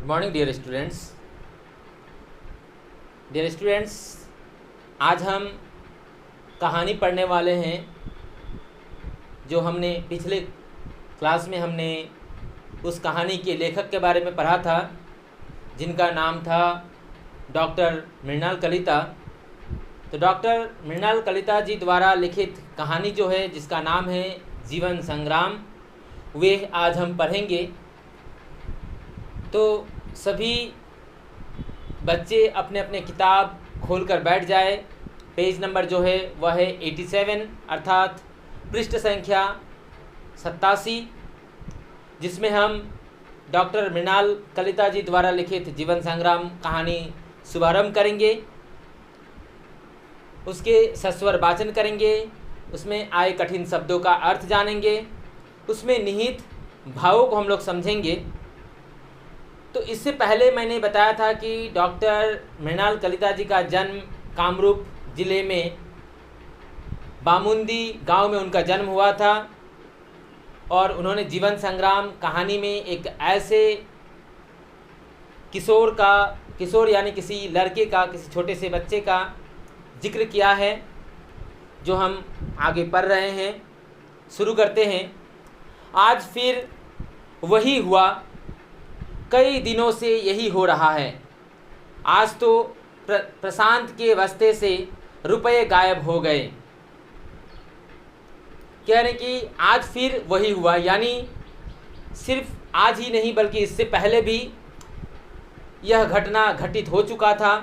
Good morning dear students. आज हम कहानी पढ़ने वाले हैं जो हमने पिछले क्लास में हमने उस कहानी के लेखक के बारे में पढ़ा था जिनका नाम था डॉक्टर मृणाल कलिता। तो डॉक्टर मृणाल कलिता जी द्वारा लिखित कहानी जो है जिसका नाम है जीवन संग्राम, वे आज हम पढ़ेंगे। तो सभी बच्चे अपने अपने किताब खोलकर बैठ जाए। पेज नंबर जो है वह है 87 अर्थात पृष्ठ संख्या 87, जिसमें हम डॉक्टर मृणाल कलिता जी द्वारा लिखित जीवन संग्राम कहानी शुभारंभ करेंगे। उसके सस्वर वाचन करेंगे, उसमें आए कठिन शब्दों का अर्थ जानेंगे, उसमें निहित भावों को हम लोग समझेंगे। तो इससे पहले मैंने बताया था कि डॉक्टर मृणाल कलिता जी का जन्म कामरूप ज़िले में बामुंदी गांव में उनका जन्म हुआ था और उन्होंने जीवन संग्राम कहानी में एक ऐसे किशोर यानी किसी लड़के का, किसी छोटे से बच्चे का जिक्र किया है जो हम आगे पढ़ रहे हैं। शुरू करते हैं। आज फिर वही हुआ, कई दिनों से यही हो रहा है। आज तो प्रशांत के बस्ते से रुपए गायब हो गए। कह रहे कि आज फिर वही हुआ, यानी सिर्फ आज ही नहीं बल्कि इससे पहले भी यह घटना घटित हो चुका था।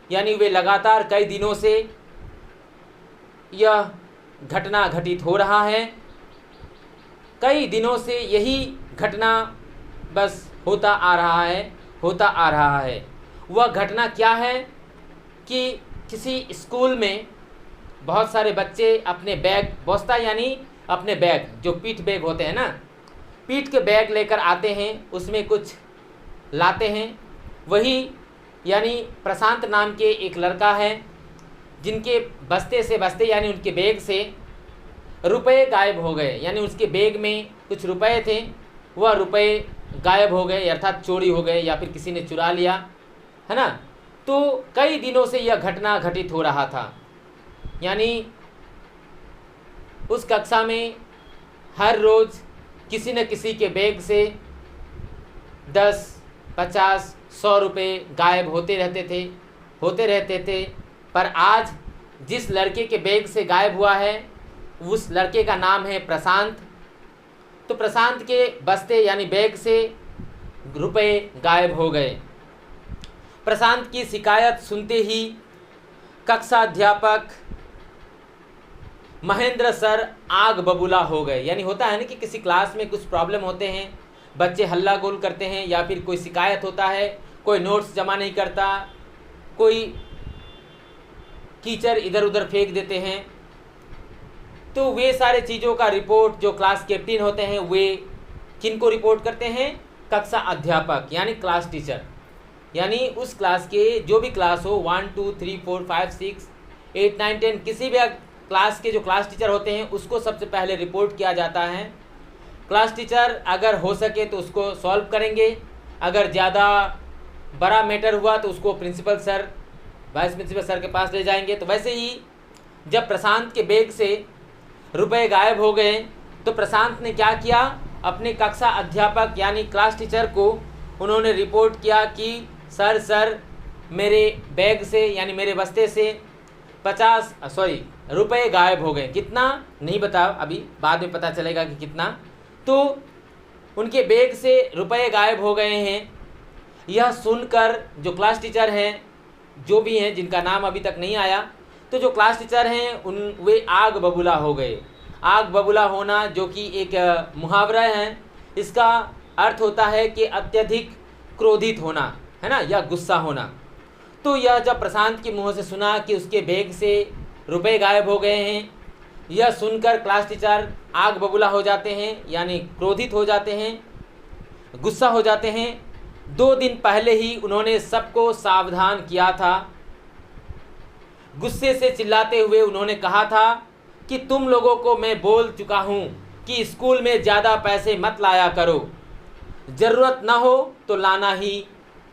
यानी वे लगातार कई दिनों से यह घटना घटित हो रहा है। कई दिनों से यही घटना बस होता आ रहा है। वह घटना क्या है कि किसी स्कूल में बहुत सारे बच्चे अपने बैग, बस्ता यानी अपने बैग जो पीठ बैग होते हैं ना, पीठ के बैग लेकर आते हैं, उसमें कुछ लाते हैं। वही यानी प्रशांत नाम के एक लड़का है जिनके बस्ते यानी उनके बैग से रुपए गायब हो गए। यानी उसके बैग में कुछ रुपए थे, वह रुपए गायब हो गए अर्थात चोरी हो गए या फिर किसी ने चुरा लिया, है ना। तो कई दिनों से यह घटना घटित हो रहा था। यानी उस कक्षा में हर रोज़ किसी न किसी के बैग से 10, 50, 100 रुपये गायब होते रहते थे। पर आज जिस लड़के के बैग से गायब हुआ है उस लड़के का नाम है प्रशांत। तो प्रशांत के बस्ते यानी बैग से रुपए गायब हो गए। प्रशांत की शिकायत सुनते ही कक्षा अध्यापक महेंद्र सर आग बबूला हो गए। यानी होता है ना कि किसी क्लास में कुछ प्रॉब्लम होते हैं, बच्चे हल्ला गोल करते हैं या फिर कोई शिकायत होता है, कोई नोट्स जमा नहीं करता, कोई कीचड़ इधर उधर फेंक देते हैं। तो वे सारे चीज़ों का रिपोर्ट जो क्लास कैप्टन होते हैं वे किनको रिपोर्ट करते हैं? कक्षा अध्यापक यानी क्लास टीचर। यानी उस क्लास के जो भी क्लास हो 1, 2, 3, 4, 5, 6, 8, 9, 10 किसी भी क्लास के जो क्लास टीचर होते हैं उसको सबसे पहले रिपोर्ट किया जाता है। क्लास टीचर अगर हो सके तो उसको सॉल्व करेंगे, अगर ज़्यादा बड़ा मैटर हुआ तो उसको principal sir, vice principal sir के पास ले जाएंगे। तो वैसे ही जब प्रशांत के बैग से रुपए गायब हो गए तो प्रशांत ने क्या किया, अपने कक्षा अध्यापक यानी क्लास टीचर को उन्होंने रिपोर्ट किया कि सर मेरे बैग से यानी मेरे बस्ते से रुपए गायब हो गए। कितना नहीं बता, अभी बाद में पता चलेगा कि कितना। तो उनके बैग से रुपए गायब हो गए हैं। यह सुनकर जो क्लास टीचर हैं, जो भी हैं जिनका नाम अभी तक नहीं आया, तो जो क्लास टीचर हैं वे आग बबूला हो गए। आग बबूला होना जो कि एक मुहावरा है, इसका अर्थ होता है कि अत्यधिक क्रोधित होना, है ना, या गुस्सा होना। तो यह जब प्रशांत के मुंह से सुना कि उसके बैग से रुपए गायब हो गए हैं, यह सुनकर क्लास टीचर आग बबूला हो जाते हैं, यानी क्रोधित हो जाते हैं, गुस्सा हो जाते हैं। 2 दिन पहले ही उन्होंने सबको सावधान किया था। गुस्से से चिल्लाते हुए उन्होंने कहा था कि तुम लोगों को मैं बोल चुका हूँ कि स्कूल में ज़्यादा पैसे मत लाया करो। ज़रूरत ना हो तो लाना ही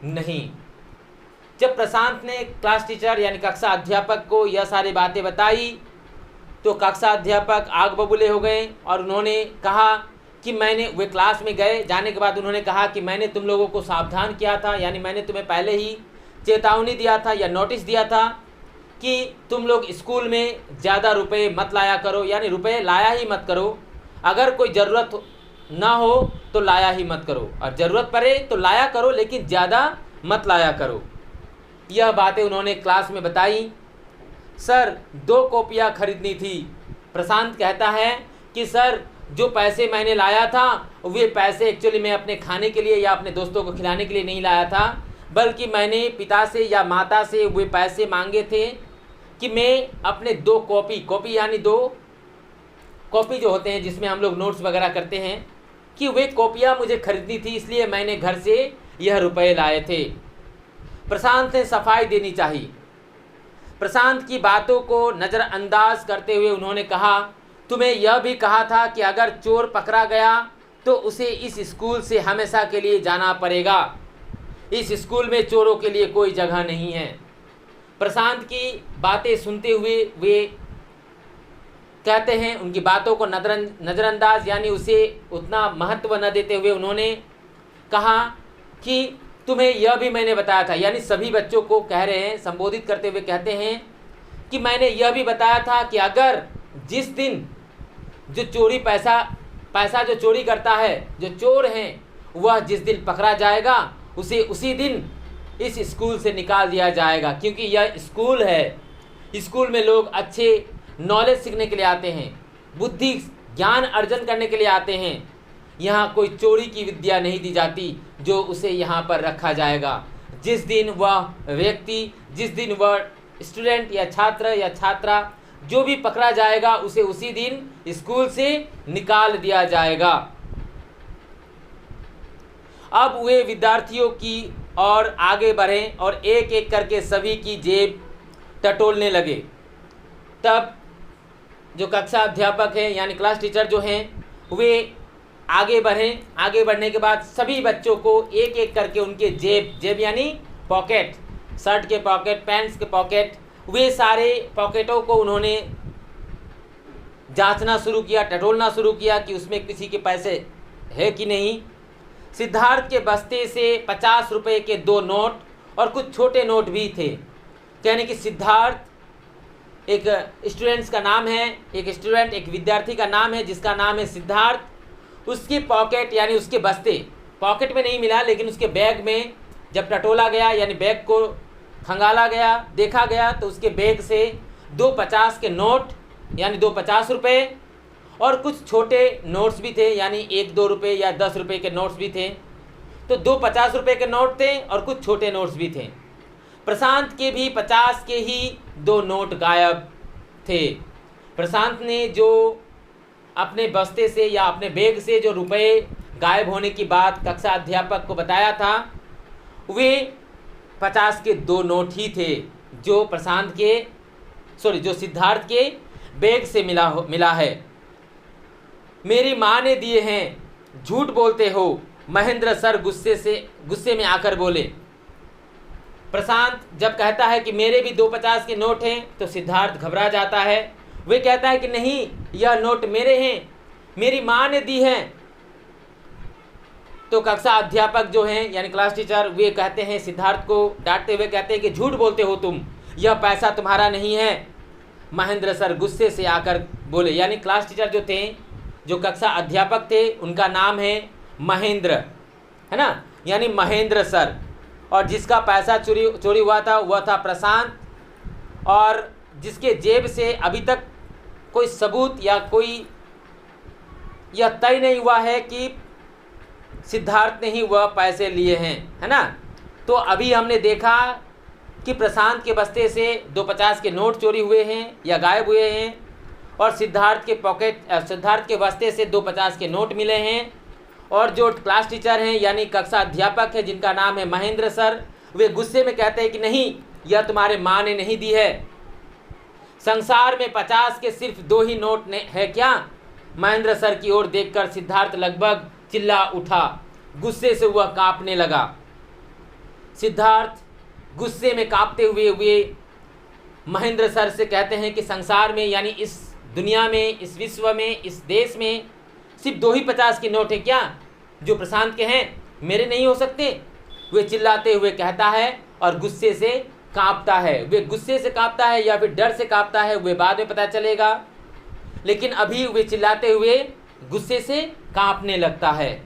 नहीं। जब प्रशांत ने क्लास टीचर यानी कक्षा अध्यापक को यह सारी बातें बताई तो कक्षा अध्यापक आग बबूले हो गए और उन्होंने कहा कि वे क्लास में गए। जाने के बाद उन्होंने कहा कि मैंने तुम लोगों को सावधान किया था, यानी मैंने तुम्हें पहले ही चेतावनी दिया था या नोटिस दिया था कि तुम लोग स्कूल में ज़्यादा रुपए मत लाया करो, यानी रुपए लाया ही मत करो। अगर कोई ज़रूरत ना हो तो लाया ही मत करो, और ज़रूरत पड़े तो लाया करो, लेकिन ज़्यादा मत लाया करो। यह बातें उन्होंने क्लास में बताई। सर 2 कॉपियाँ खरीदनी थी। प्रशांत कहता है कि सर जो पैसे मैंने लाया था वे पैसे एक्चुअली मैं अपने खाने के लिए या अपने दोस्तों को खिलाने के लिए नहीं लाया था, बल्कि मैंने पिता से या माता से वे पैसे मांगे थे कि मैं अपने 2 कॉपी यानी 2 कॉपी जो होते हैं जिसमें हम लोग नोट्स वगैरह करते हैं, कि वे कॉपियाँ मुझे खरीदनी थी, इसलिए मैंने घर से यह रुपए लाए थे। प्रशांत ने सफाई देनी चाहिए। प्रशांत की बातों को नज़रअंदाज करते हुए उन्होंने कहा, तुम्हें यह भी कहा था कि अगर चोर पकड़ा गया तो उसे इस स्कूल से हमेशा के लिए जाना पड़ेगा। इस स्कूल में चोरों के लिए कोई जगह नहीं है। प्रशांत की बातें सुनते हुए वे कहते हैं, उनकी बातों को नज़रअंदाज यानी उसे उतना महत्व न देते हुए उन्होंने कहा कि तुम्हें यह भी मैंने बताया था, यानी सभी बच्चों को कह रहे हैं, संबोधित करते हुए कहते हैं कि मैंने यह भी बताया था कि अगर जिस दिन जो चोरी पैसा जो चोरी करता है, जो चोर हैं, वह जिस दिन पकड़ा जाएगा उसे उसी दिन इस स्कूल से निकाल दिया जाएगा, क्योंकि यह स्कूल है। स्कूल में लोग अच्छे नॉलेज सीखने के लिए आते हैं, बुद्धि ज्ञान अर्जन करने के लिए आते हैं। यहाँ कोई चोरी की विद्या नहीं दी जाती जो उसे यहाँ पर रखा जाएगा। जिस दिन वह व्यक्ति, जिस दिन वह स्टूडेंट या छात्र या छात्रा जो भी पकड़ा जाएगा उसे उसी दिन स्कूल से निकाल दिया जाएगा। अब वे विद्यार्थियों की और आगे बढ़े और एक एक करके सभी की जेब टटोलने लगे। तब जो कक्षा अध्यापक हैं यानी क्लास टीचर जो हैं वे आगे बढ़ें। आगे बढ़ने के बाद सभी बच्चों को एक एक करके उनके जेब यानी पॉकेट, शर्ट के पॉकेट, पैंट्स के पॉकेट, वे सारे पॉकेटों को उन्होंने जांचना शुरू किया, टटोलना शुरू किया कि उसमें किसी के पैसे है कि नहीं। सिद्धार्थ के बस्ते से 50 रुपए के 2 नोट और कुछ छोटे नोट भी थे। यानी कि सिद्धार्थ एक स्टूडेंट्स का नाम है, एक विद्यार्थी का नाम है जिसका नाम है सिद्धार्थ। उसकी पॉकेट यानी उसके बस्ते, पॉकेट में नहीं मिला लेकिन उसके बैग में जब टटोला गया यानी बैग को खंगाला गया, देखा गया तो उसके बैग से 2 50 के नोट यानी 2 50 रुपये और कुछ छोटे नोट्स भी थे, यानी 1-2 रुपये या 10 रुपये के नोट्स भी थे। तो 2 50 रुपये के नोट थे और कुछ छोटे नोट्स भी थे। प्रशांत के भी 50 के ही 2 नोट गायब थे। प्रशांत ने जो अपने बस्ते से या अपने बैग से जो रुपए गायब होने की बात कक्षा अध्यापक को बताया था, वे 50 के 2 नोट ही थे जो जो सिद्धार्थ के बैग से मिला है। मेरी माँ ने दिए हैं, झूठ बोलते हो, महेंद्र सर गुस्से में आकर बोले। प्रशांत जब कहता है कि मेरे भी 2 50 के नोट हैं तो सिद्धार्थ घबरा जाता है। वे कहता है कि नहीं, यह नोट मेरे हैं, मेरी माँ ने दी हैं। तो कक्षा अध्यापक जो हैं यानी क्लास टीचर वे कहते हैं, सिद्धार्थ को डांटते हुए कहते हैं कि झूठ बोलते हो तुम, यह पैसा तुम्हारा नहीं है। महेंद्र सर गुस्से से आकर बोले, यानी क्लास टीचर जो थे, जो कक्षा अध्यापक थे, उनका नाम है महेंद्र, है ना, यानी महेंद्र सर। और जिसका पैसा चोरी हुआ था वह था प्रशांत, और जिसके जेब से अभी तक कोई सबूत या कोई यह तय नहीं हुआ है कि सिद्धार्थ ने ही वह पैसे लिए हैं, है ना। तो अभी हमने देखा कि प्रशांत के बस्ते से 2 50 के नोट चोरी हुए हैं या गायब हुए हैं, और सिद्धार्थ के बस्ते से 2 50 के नोट मिले हैं। और जो क्लास टीचर हैं यानी कक्षा अध्यापक है जिनका नाम है महेंद्र सर, वे गुस्से में कहते हैं कि नहीं, यह तुम्हारे माँ ने नहीं दी है। संसार में 50 के सिर्फ 2 ही नोट है क्या? महेंद्र सर की ओर देखकर सिद्धार्थ लगभग चिल्ला उठा। गुस्से से वह कांपने लगा। सिद्धार्थ गुस्से में कांपते हुए महेंद्र सर से कहते हैं कि संसार में यानी इस दुनिया में, इस विश्व में, इस देश में सिर्फ 2 ही 50 के नोट हैं क्या जो प्रशांत के हैं, मेरे नहीं हो सकते? वे चिल्लाते हुए कहता है और गुस्से से कांपता है। वे गुस्से से कांपता है या फिर डर से कांपता है वे बाद में पता चलेगा, लेकिन अभी वे चिल्लाते हुए गुस्से से कांपने लगता है।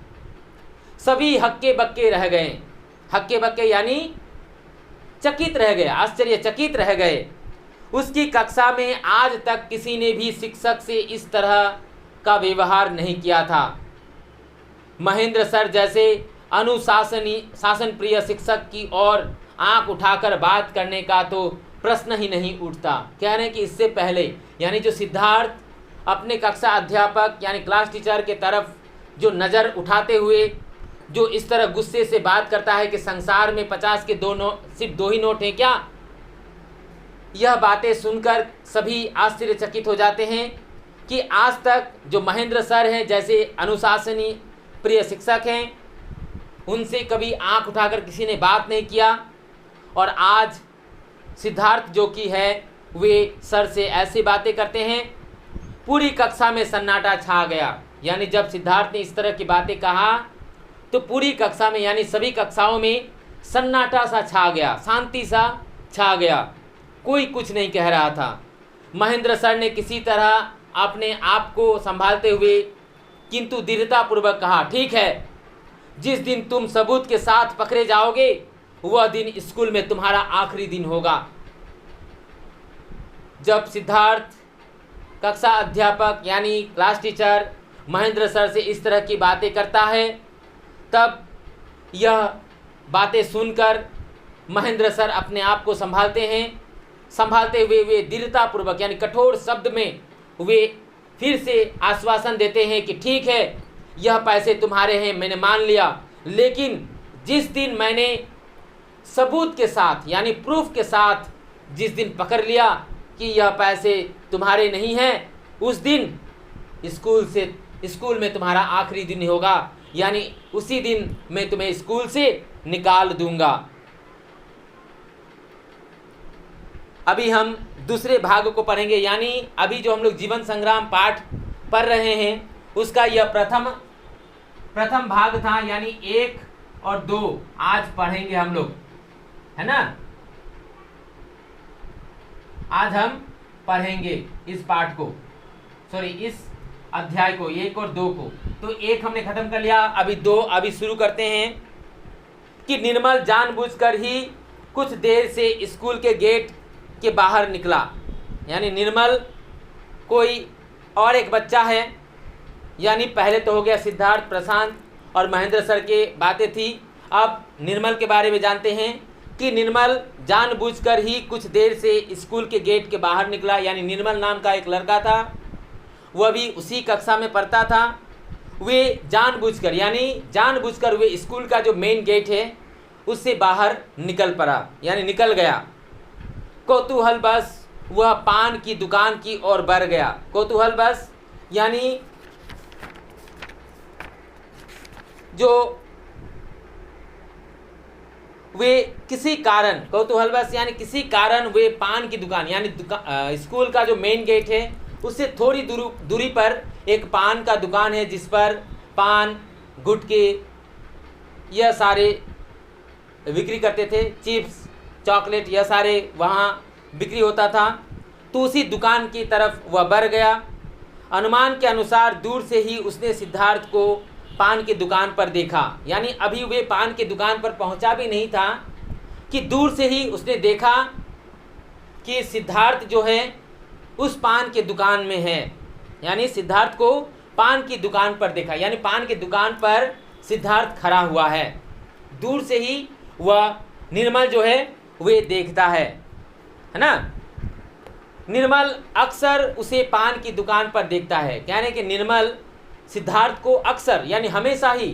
सभी हक्के बक्के रह गए। हक्के बक्के यानी चकित रह गए, आश्चर्यचकित रह गए। उसकी कक्षा में आज तक किसी ने भी शिक्षक से इस तरह का व्यवहार नहीं किया था। महेंद्र सर जैसे शासन प्रिय शिक्षक की ओर आंख उठाकर बात करने का तो प्रश्न ही नहीं उठता। कह रहे हैं कि इससे पहले यानी जो सिद्धार्थ अपने कक्षा अध्यापक यानी क्लास टीचर के तरफ जो नज़र उठाते हुए जो इस तरह गुस्से से बात करता है कि संसार में 50 के सिर्फ 2 ही नोट हैं क्या, यह बातें सुनकर सभी आश्चर्यचकित हो जाते हैं कि आज तक जो महेंद्र सर हैं जैसे अनुशासनी प्रिय शिक्षक हैं, उनसे कभी आंख उठाकर किसी ने बात नहीं किया, और आज सिद्धार्थ जो कि है वे सर से ऐसी बातें करते हैं। पूरी कक्षा में सन्नाटा छा गया। यानी जब सिद्धार्थ ने इस तरह की बातें कहा तो पूरी कक्षा में यानी सभी कक्षाओं में सन्नाटा सा छा गया, शांति सा छा गया, कोई कुछ नहीं कह रहा था। महेंद्र सर ने किसी तरह अपने आप को संभालते हुए किंतु दृढ़तापूर्वक कहा, ठीक है, जिस दिन तुम सबूत के साथ पकड़े जाओगे वह दिन स्कूल में तुम्हारा आखिरी दिन होगा। जब सिद्धार्थ कक्षा अध्यापक यानी क्लास टीचर महेंद्र सर से इस तरह की बातें करता है, तब यह बातें सुनकर महेंद्र सर अपने आप को संभालते हैं। संभालते हुए वे दृढ़तापूर्वक यानी कठोर शब्द में वे फिर से आश्वासन देते हैं कि ठीक है, यह पैसे तुम्हारे हैं, मैंने मान लिया, लेकिन जिस दिन मैंने सबूत के साथ यानी प्रूफ के साथ जिस दिन पकड़ लिया कि यह पैसे तुम्हारे नहीं हैं, उस दिन स्कूल में तुम्हारा आखिरी दिन होगा, यानी उसी दिन मैं तुम्हें स्कूल से निकाल दूंगा। अभी हम दूसरे भाग को पढ़ेंगे, यानी अभी जो हम लोग जीवन संग्राम पाठ पढ़ रहे हैं उसका यह प्रथम भाग था, यानी 1 और 2 आज पढ़ेंगे हम लोग, है ना। आज हम पढ़ेंगे इस पाठ को, इस अध्याय को, 1 और 2 को। तो 1 हमने खत्म कर लिया, अभी 2 अभी शुरू करते हैं कि निर्मल जानबूझकर ही कुछ देर से स्कूल के गेट के बाहर निकला। यानी निर्मल कोई और एक बच्चा है, यानी पहले तो हो गया सिद्धार्थ, प्रशांत और महेंद्र सर के बातें थी। अब निर्मल के बारे में जानते हैं कि निर्मल जानबूझकर ही कुछ देर से स्कूल के गेट के बाहर निकला। यानी निर्मल नाम का एक लड़का था, वह भी उसी कक्षा में पढ़ता था। वे जानबूझकर वे स्कूल का जो मेन गेट है उससे बाहर निकल पड़ा, यानी निकल गया। कौतूहलवश वह पान की दुकान की ओर बढ़ गया। कौतूहलवश यानी जो वे किसी कारण, कौतूहलवश यानी किसी कारण वे पान की दुकान यानी स्कूल का जो मेन गेट है उससे थोड़ी दूरी पर एक पान का दुकान है, जिस पर पान, गुटके यह सारे बिक्री करते थे, चिप्स, चॉकलेट यह सारे वहाँ बिक्री होता था। तो उसी दुकान की तरफ वह बढ़ गया। अनुमान के अनुसार दूर से ही उसने सिद्धार्थ को पान की दुकान पर देखा। यानी अभी वे पान की दुकान पर पहुंचा भी नहीं था कि दूर से ही उसने देखा कि सिद्धार्थ जो है उस पान की दुकान में है। यानी सिद्धार्थ को पान की दुकान पर देखा, यानी पान की दुकान पर सिद्धार्थ खड़ा हुआ है। दूर से ही वह निर्मल जो है वे देखता है ना। निर्मल अक्सर उसे पान की दुकान पर देखता है। कहने कि निर्मल सिद्धार्थ को अक्सर यानी हमेशा ही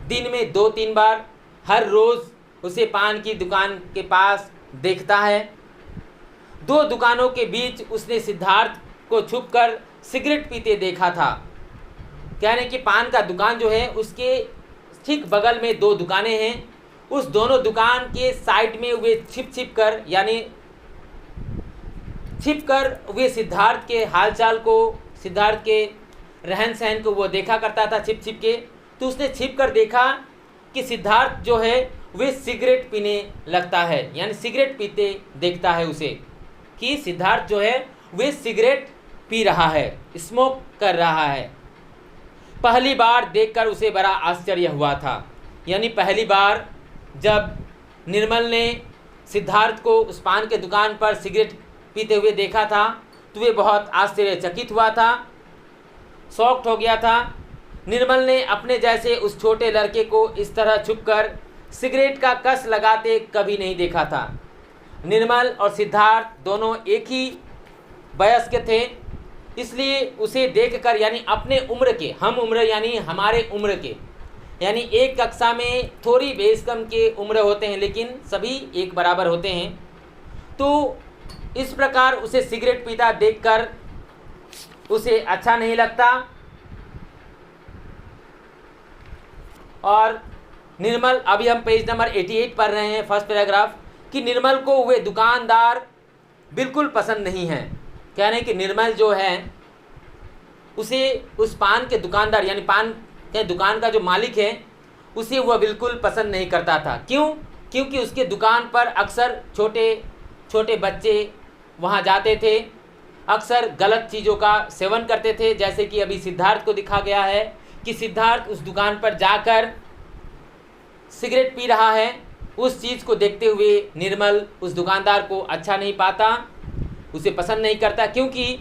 दिन में 2-3 बार हर रोज़ उसे पान की दुकान के पास देखता है। 2 दुकानों के बीच उसने सिद्धार्थ को छुपकर सिगरेट पीते देखा था। कहने कि पान का दुकान जो है उसके ठीक बगल में दो दुकानें हैं। उस दोनों दुकान के साइड में वे छिप कर वे सिद्धार्थ के हालचाल को, सिद्धार्थ के रहन सहन को वो देखा करता था छिप छिप के। तो उसने छिप कर देखा कि सिद्धार्थ जो है वे सिगरेट पीने लगता है, यानी सिगरेट पीते देखता है उसे, कि सिद्धार्थ जो है वे सिगरेट पी रहा है, स्मोक कर रहा है। पहली बार देखकर उसे बड़ा आश्चर्य हुआ था। यानी पहली बार जब निर्मल ने सिद्धार्थ को उस पान के दुकान पर सिगरेट पीते हुए देखा था तो वे बहुत आश्चर्यचकित हुआ था, शॉक्ड हो गया था। निर्मल ने अपने जैसे उस छोटे लड़के को इस तरह छुपकर सिगरेट का कस लगाते कभी नहीं देखा था। निर्मल और सिद्धार्थ दोनों एक ही वयस्क के थे, इसलिए उसे देखकर, यानी अपने उम्र के, हम उम्र यानी हमारे उम्र के, यानी एक कक्षा में थोड़ी बेस कम के उम्र होते हैं लेकिन सभी एक बराबर होते हैं। तो इस प्रकार उसे सिगरेट पीता देखकर उसे अच्छा नहीं लगता। और निर्मल, अभी हम पेज नंबर 88 पढ़ रहे हैं, फर्स्ट पैराग्राफ, कि निर्मल को वे दुकानदार बिल्कुल पसंद नहीं है। कह रहे हैं कि निर्मल जो है उसे उस पान के दुकानदार, यानी पान के दुकान का जो मालिक है, उसे वह बिल्कुल पसंद नहीं करता था। क्यों? क्योंकि उसके दुकान पर अक्सर छोटे छोटे बच्चे वहाँ जाते थे, अक्सर गलत चीज़ों का सेवन करते थे। जैसे कि अभी सिद्धार्थ को दिखा गया है कि सिद्धार्थ उस दुकान पर जाकर सिगरेट पी रहा है। उस चीज़ को देखते हुए निर्मल उस दुकानदार को अच्छा नहीं पाता, उसे पसंद नहीं करता, क्योंकि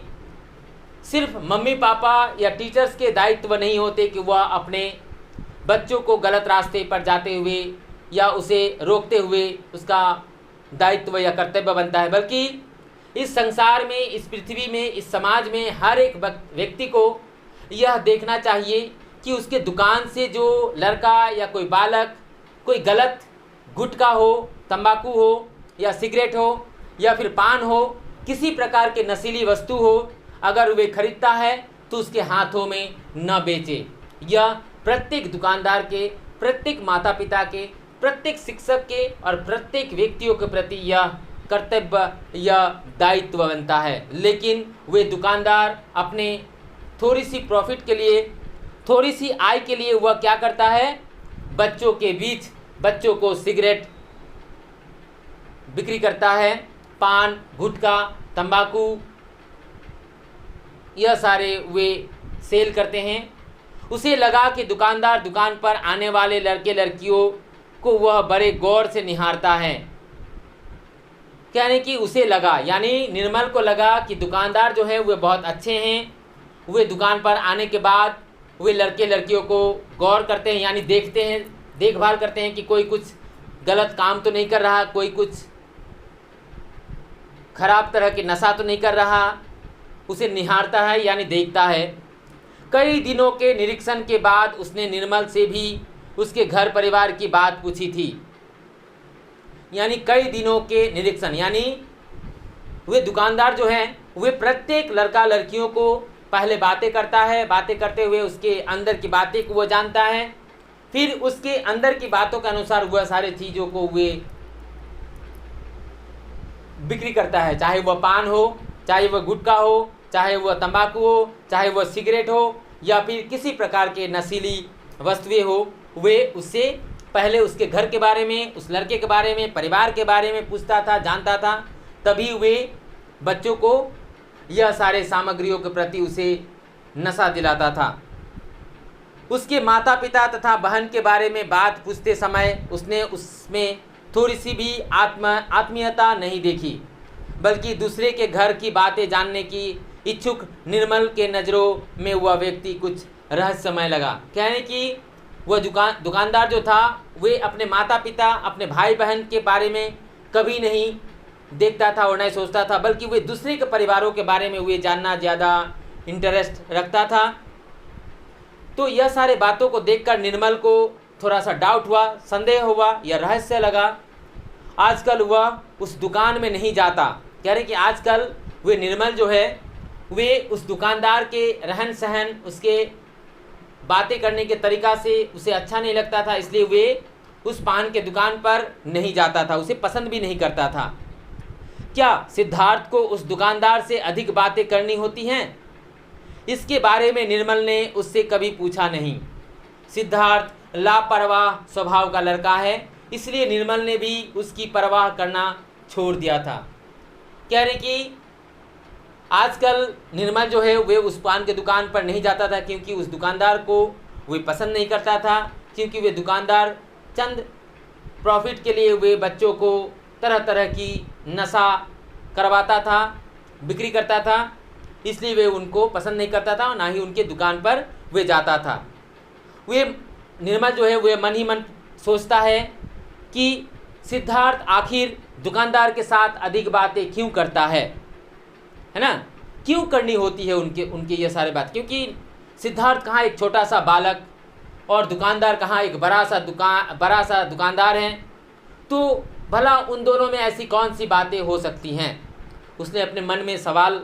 सिर्फ मम्मी पापा या टीचर्स के दायित्व नहीं होते कि वह अपने बच्चों को गलत रास्ते पर जाते हुए या उसे रोकते हुए उसका दायित्व या कर्तव्य बनता है, बल्कि इस संसार में, इस पृथ्वी में, इस समाज में हर एक व्यक्ति को यह देखना चाहिए कि उसके दुकान से जो लड़का या कोई बालक कोई गलत गुटखा हो, तंबाकू हो या सिगरेट हो या फिर पान हो, किसी प्रकार के नशीली वस्तु हो, अगर वे खरीदता है तो उसके हाथों में न बेचे। यह प्रत्येक दुकानदार के, प्रत्येक माता पिता के, प्रत्येक शिक्षक के और प्रत्येक व्यक्तियों के प्रति यह कर्तव्य या दायित्व बनता है। लेकिन वे दुकानदार अपने थोड़ी सी प्रॉफिट के लिए, थोड़ी सी आय के लिए वह क्या करता है, बच्चों के बीच बच्चों को सिगरेट बिक्री करता है, पान, गुटखा, तंबाकू, यह सारे वे सेल करते हैं। उसे लगा कि दुकानदार दुकान पर आने वाले लड़के लड़कियों को वह बड़े गौर से निहारता है। कहने कि उसे लगा, यानी निर्मल को लगा कि दुकानदार जो है वे बहुत अच्छे हैं। वे दुकान पर आने के बाद वे लड़के लड़कियों को गौर करते हैं, यानी देखते हैं, देखभाल करते हैं कि कोई कुछ गलत काम तो नहीं कर रहा, कोई कुछ खराब तरह के नशा तो नहीं कर रहा, उसे निहारता है यानी देखता है। कई दिनों के निरीक्षण के बाद उसने निर्मल से भी उसके घर परिवार की बात पूछी थी। यानी कई दिनों के निरीक्षण, यानी वे दुकानदार जो हैं वे प्रत्येक लड़का लड़कियों को पहले बातें करता है, बातें करते हुए उसके अंदर की बातें को वो जानता है, फिर उसके अंदर की बातों के अनुसार वह सारे चीज़ों को वे बिक्री करता है, चाहे वह पान हो, चाहे वह गुटखा हो, चाहे वह तंबाकू हो, चाहे वह सिगरेट हो या फिर किसी प्रकार के नशीली वस्तुएं हो। वे उससे पहले उसके घर के बारे में, उस लड़के के बारे में, परिवार के बारे में पूछता था, जानता था, तभी वे बच्चों को यह सारे सामग्रियों के प्रति उसे नशा दिलाता था। उसके माता पिता तथा बहन के बारे में बात पूछते समय उसने उसमें थोड़ी सी भी आत्मीयता नहीं देखी, बल्कि दूसरे के घर की बातें जानने की इच्छुक निर्मल के नज़रों में वह व्यक्ति कुछ रहस्यमय लगा। कहने कि वह दुकानदार जो था वे अपने माता पिता, अपने भाई बहन के बारे में कभी नहीं देखता था और नहीं सोचता था, बल्कि वे दूसरे के परिवारों के बारे में वे जानना ज़्यादा इंटरेस्ट रखता था। तो यह सारे बातों को देखकर निर्मल को थोड़ा सा डाउट हुआ, संदेह हुआ या रहस्य लगा। आजकल वह उस दुकान में नहीं जाता। कह रहे कि आजकल वे निर्मल जो है वे उस दुकानदार के रहन सहन, उसके बातें करने के तरीका से उसे अच्छा नहीं लगता था, इसलिए वे उस पान के दुकान पर नहीं जाता था, उसे पसंद भी नहीं करता था। क्या सिद्धार्थ को उस दुकानदार से अधिक बातें करनी होती हैं? इसके बारे में निर्मल ने उससे कभी पूछा नहीं। सिद्धार्थ लापरवाह स्वभाव का लड़का है, इसलिए निर्मल ने भी उसकी परवाह करना छोड़ दिया था। कह रहे कि आजकल निर्मल जो है वे उस पान के दुकान पर नहीं जाता था, क्योंकि उस दुकानदार को वे पसंद नहीं करता था, क्योंकि वे दुकानदार चंद प्रॉफिट के लिए वे बच्चों को तरह तरह की नशा करवाता था, बिक्री करता था, इसलिए वे उनको पसंद नहीं करता था और ना ही उनके दुकान पर वे जाता था। वे निर्मल जो है वे मन ही मन सोचता है कि सिद्धार्थ आखिर दुकानदार के साथ अधिक बातें क्यों करता है ना? क्यों करनी होती है उनके ये सारे बात? क्योंकि सिद्धार्थ कहाँ एक छोटा सा बालक और दुकानदार कहाँ एक बड़ा सा दुकानदार हैं, तो भला उन दोनों में ऐसी कौन सी बातें हो सकती हैं? उसने अपने मन में सवाल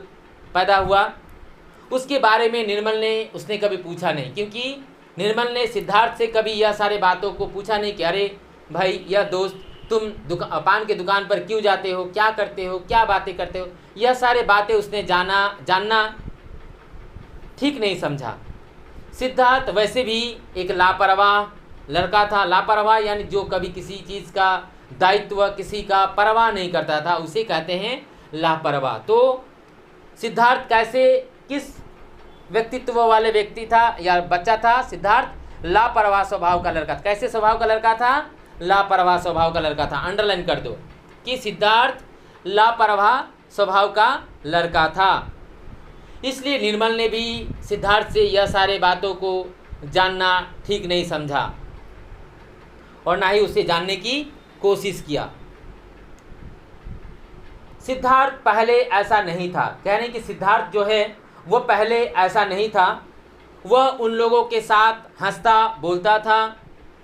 पैदा हुआ। उसके बारे में निर्मल ने उसने कभी पूछा नहीं, क्योंकि निर्मल ने सिद्धार्थ से कभी यह सारे बातों को पूछा नहीं कि अरे भाई या दोस्त, तुम पान के दुकान पर क्यों जाते हो, क्या करते हो, क्या बातें करते हो, यह सारे बातें उसने जानना ठीक नहीं समझा। सिद्धार्थ वैसे भी एक लापरवाह लड़का था। लापरवाह यानी जो कभी किसी चीज़ का दायित्व, किसी का परवाह नहीं करता था, उसे कहते हैं लापरवाह। तो सिद्धार्थ किस व्यक्तित्व वाले व्यक्ति था या बच्चा था? सिद्धार्थ लापरवाह स्वभाव का लड़का था। कैसे स्वभाव का लड़का था? लापरवाह स्वभाव का लड़का था। अंडरलाइन कर दो कि सिद्धार्थ लापरवाह स्वभाव का लड़का था। इसलिए निर्मल ने भी सिद्धार्थ से यह सारे बातों को जानना ठीक नहीं समझा और ना ही उसे जानने की कोशिश किया। सिद्धार्थ पहले ऐसा नहीं था। कह रहे हैं कि सिद्धार्थ जो है वो पहले ऐसा नहीं था। वह उन लोगों के साथ हंसता बोलता था,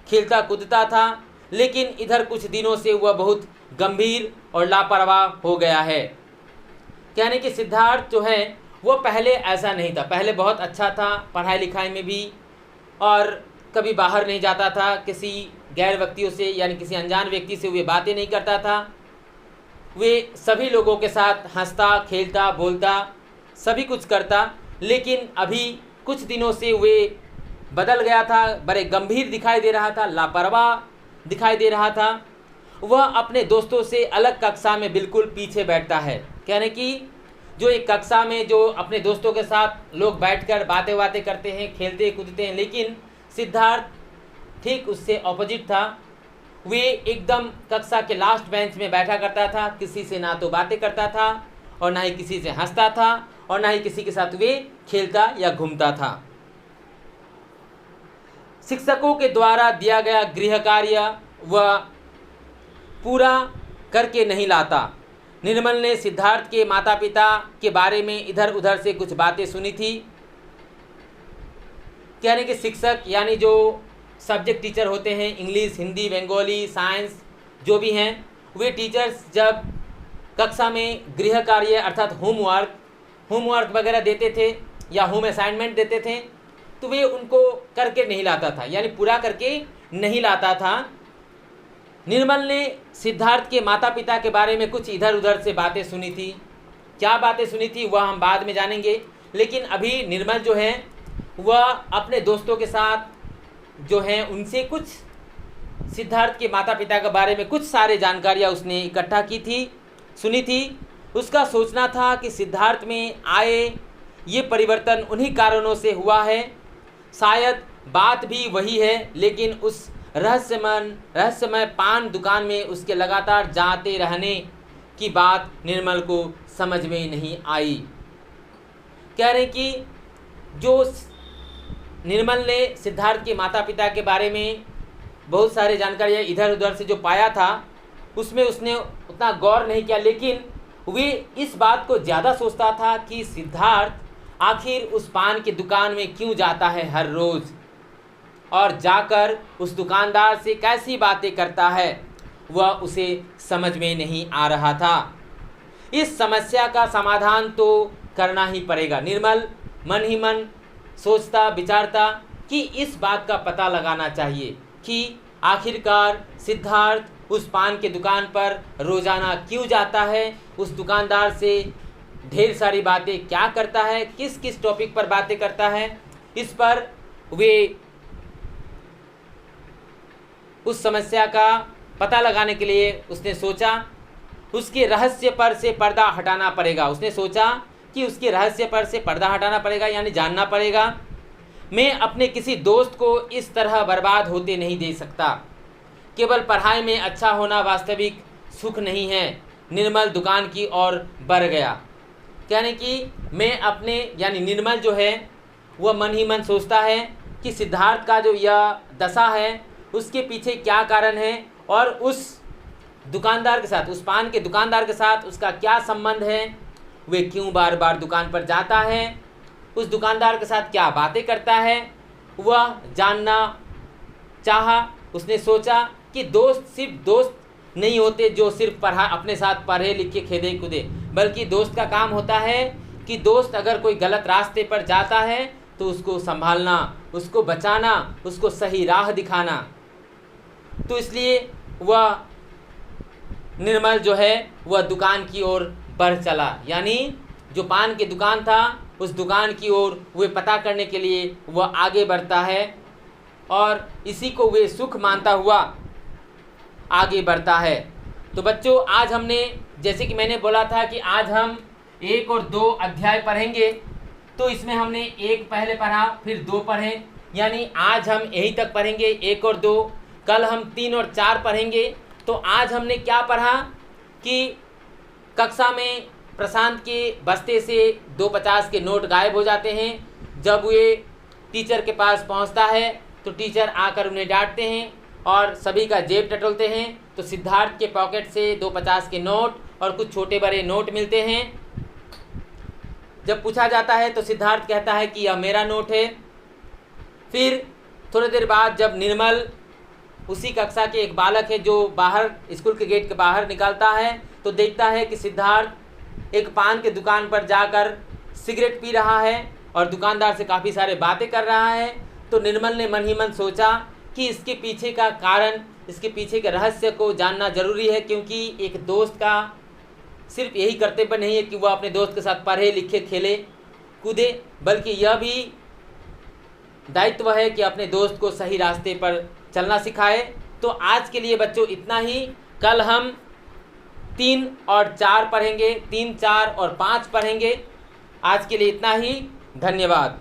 खेलता कूदता था, लेकिन इधर कुछ दिनों से वह बहुत गंभीर और लापरवाह हो गया है। कह रहे हैं कि सिद्धार्थ जो है वो पहले ऐसा नहीं था। पहले बहुत अच्छा था, पढ़ाई लिखाई में भी, और कभी बाहर नहीं जाता था, किसी गैर व्यक्तियों से यानी किसी अनजान व्यक्ति से वे बातें नहीं करता था। वे सभी लोगों के साथ हंसता खेलता बोलता सभी कुछ करता, लेकिन अभी कुछ दिनों से वे बदल गया था, बड़े गंभीर दिखाई दे रहा था, लापरवाह दिखाई दे रहा था। वह अपने दोस्तों से अलग कक्षा में बिल्कुल पीछे बैठता है। कहने की जो एक कक्षा में जो अपने दोस्तों के साथ लोग बैठकर बातें करते हैं, खेलते कूदते हैं, लेकिन सिद्धार्थ ठीक उससे ऑपोजिट था। वे एकदम कक्षा के लास्ट बेंच में बैठा करता था, किसी से ना तो बातें करता था और ना ही किसी से हंसता था और ना ही किसी के साथ वे खेलता या घूमता था। शिक्षकों के द्वारा दिया गया गृह कार्य वह पूरा करके नहीं लाता। निर्मल ने सिद्धार्थ के माता पिता के बारे में इधर उधर से कुछ बातें सुनी थी। कहने के शिक्षक यानी जो सब्जेक्ट टीचर होते हैं, इंग्लिश, हिंदी, बंगाली, साइंस जो भी हैं, वे टीचर्स जब कक्षा में गृह कार्य अर्थात होमवर्क वगैरह देते थे या होम असाइनमेंट देते थे, तो वे उनको करके नहीं लाता था, यानी पूरा करके नहीं लाता था। निर्मल ने सिद्धार्थ के माता पिता के बारे में कुछ इधर उधर से बातें सुनी थी। क्या बातें सुनी थी वह हम बाद में जानेंगे, लेकिन अभी निर्मल जो है वह अपने दोस्तों के साथ जो हैं उनसे कुछ सिद्धार्थ के माता पिता के बारे में कुछ सारे जानकारियाँ उसने इकट्ठा की थी, सुनी थी। उसका सोचना था कि सिद्धार्थ में आए ये परिवर्तन उन्हीं कारणों से हुआ है। शायद बात भी वही है, लेकिन उस रहस्यमय पान दुकान में उसके लगातार जाते रहने की बात निर्मल को समझ में नहीं आई। कह रहे कि जो निर्मल ने सिद्धार्थ के माता पिता के बारे में बहुत सारे जानकारियाँ इधर उधर से जो पाया था उसमें उसने उतना गौर नहीं किया, लेकिन वे इस बात को ज़्यादा सोचता था कि सिद्धार्थ आखिर उस पान की दुकान में क्यों जाता है हर रोज़, और जाकर उस दुकानदार से कैसी बातें करता है वह उसे समझ में नहीं आ रहा था। इस समस्या का समाधान तो करना ही पड़ेगा। निर्मल मन ही मन सोचता विचारता कि इस बात का पता लगाना चाहिए कि आखिरकार सिद्धार्थ उस पान के दुकान पर रोज़ाना क्यों जाता है, उस दुकानदार से ढेर सारी बातें क्या करता है, किस किस टॉपिक पर बातें करता है। इस पर वे उस समस्या का पता लगाने के लिए उसने सोचा उसके रहस्य पर से पर्दा हटाना पड़ेगा। उसने सोचा कि उसके रहस्य पर से पर्दा हटाना पड़ेगा, यानी जानना पड़ेगा। मैं अपने किसी दोस्त को इस तरह बर्बाद होते नहीं दे सकता। केवल पढ़ाई में अच्छा होना वास्तविक सुख नहीं है। निर्मल दुकान की ओर बढ़ गया। यानी कि मैं अपने यानी निर्मल जो है वह मन ही मन सोचता है कि सिद्धार्थ का जो यह दशा है उसके पीछे क्या कारण है और उस दुकानदार के साथ, उस पान के दुकानदार के साथ उसका क्या संबंध है, वे क्यों बार बार दुकान पर जाता है, उस दुकानदार के साथ क्या बातें करता है, वह जानना चाहा। उसने सोचा कि दोस्त सिर्फ दोस्त नहीं होते जो सिर्फ अपने साथ पढ़े लिखे खेले कूदे, बल्कि दोस्त का काम होता है कि दोस्त अगर कोई गलत रास्ते पर जाता है तो उसको संभालना, उसको बचाना, उसको सही राह दिखाना। तो इसलिए वह निर्मल जो है वह दुकान की ओर बढ़ चला, यानी जो पान की दुकान था उस दुकान की ओर वे पता करने के लिए वह आगे बढ़ता है और इसी को वे सुख मानता हुआ आगे बढ़ता है। तो बच्चों, आज हमने, जैसे कि मैंने बोला था कि आज हम 1 और 2 अध्याय पढ़ेंगे, तो इसमें हमने 1 पहले पढ़ा, फिर 2 पढ़े, यानी आज हम यहीं तक पढ़ेंगे 1 और 2। कल हम 3 और 4 पढ़ेंगे। तो आज हमने क्या पढ़ा कि कक्षा में प्रशांत के बस्ते से 250 के नोट गायब हो जाते हैं। जब वे टीचर के पास पहुंचता है तो टीचर आकर उन्हें डांटते हैं और सभी का जेब टटोलते हैं। तो सिद्धार्थ के पॉकेट से 250 के नोट और कुछ छोटे बड़े नोट मिलते हैं। जब पूछा जाता है तो सिद्धार्थ कहता है कि यह मेरा नोट है। फिर थोड़ी देर बाद जब निर्मल, उसी कक्षा के एक बालक है जो बाहर स्कूल के गेट के बाहर निकलता है, तो देखता है कि सिद्धार्थ एक पान के दुकान पर जाकर सिगरेट पी रहा है और दुकानदार से काफ़ी सारे बातें कर रहा है। तो निर्मल ने मन ही मन सोचा कि इसके पीछे का कारण, इसके पीछे के रहस्य को जानना जरूरी है, क्योंकि एक दोस्त का सिर्फ यही कर्तव्य नहीं है कि वह अपने दोस्त के साथ पढ़े लिखे खेले कूदे, बल्कि यह भी दायित्व है कि अपने दोस्त को सही रास्ते पर चलना सिखाए। तो आज के लिए बच्चों इतना ही। कल हम 3 और 4 पढ़ेंगे, 3, 4 और 5 पढ़ेंगे। आज के लिए इतना ही। धन्यवाद।